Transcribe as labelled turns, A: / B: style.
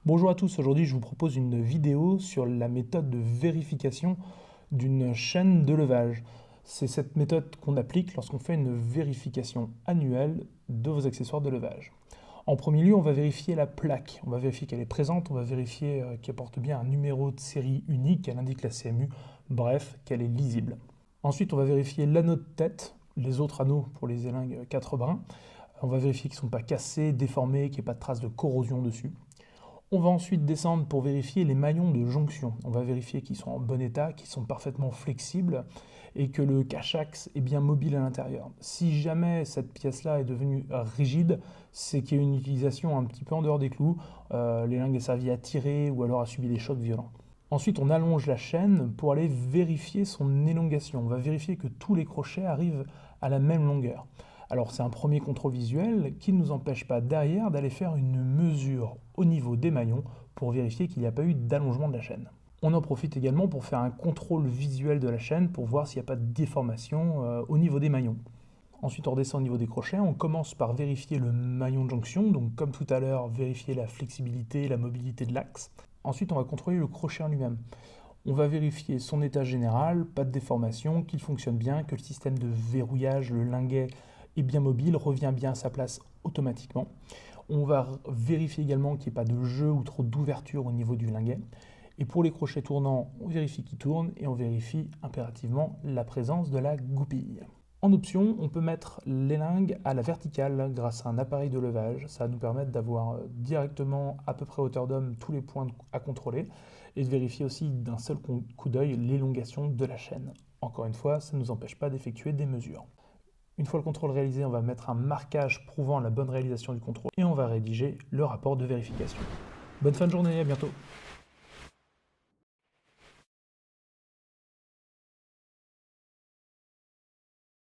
A: Bonjour à tous, aujourd'hui je vous propose une vidéo sur la méthode de vérification d'une chaîne de levage. C'est cette méthode qu'on applique lorsqu'on fait une vérification annuelle de vos accessoires de levage. En premier lieu, on va vérifier la plaque, on va vérifier qu'elle est présente, on va vérifier qu'elle porte bien un numéro de série unique, qu'elle indique la CMU, bref, qu'elle est lisible. Ensuite, on va vérifier l'anneau de tête, les autres anneaux pour les élingues 4 brins. On va vérifier qu'ils ne sont pas cassés, déformés, qu'il n'y ait pas de traces de corrosion dessus. On va ensuite descendre pour vérifier les maillons de jonction. On va vérifier qu'ils sont en bon état, qu'ils sont parfaitement flexibles et que le cache-axe est bien mobile à l'intérieur. Si jamais cette pièce-là est devenue rigide, c'est qu'il y a une utilisation un petit peu en dehors des clous. L'élingue est servie à tirer ou alors a subi des chocs violents. Ensuite, on allonge la chaîne pour aller vérifier son élongation. On va vérifier que tous les crochets arrivent à la même longueur. Alors c'est un premier contrôle visuel qui ne nous empêche pas derrière d'aller faire une mesure au niveau des maillons pour vérifier qu'il n'y a pas eu d'allongement de la chaîne. On en profite également pour faire un contrôle visuel de la chaîne pour voir s'il n'y a pas de déformation au niveau des maillons. Ensuite on redescend au niveau des crochets, on commence par vérifier le maillon de jonction, donc comme tout à l'heure, vérifier la flexibilité et la mobilité de l'axe. Ensuite on va contrôler le crochet en lui-même. On va vérifier son état général, pas de déformation, qu'il fonctionne bien, que le système de verrouillage, le linguet est bien mobile, revient bien à sa place automatiquement. On va vérifier également qu'il n'y ait pas de jeu ou trop d'ouverture au niveau du linguet. Et pour les crochets tournants, on vérifie qu'ils tournent et on vérifie impérativement la présence de la goupille. En option, on peut mettre l'élingue à la verticale grâce à un appareil de levage. Ça va nous permettre d'avoir directement à peu près hauteur d'homme tous les points à contrôler et de vérifier aussi d'un seul coup d'œil l'élongation de la chaîne. Encore une fois, ça ne nous empêche pas d'effectuer des mesures. Une fois le contrôle réalisé, on va mettre un marquage prouvant la bonne réalisation du contrôle et on va rédiger le rapport de vérification. Bonne fin de journée, à bientôt.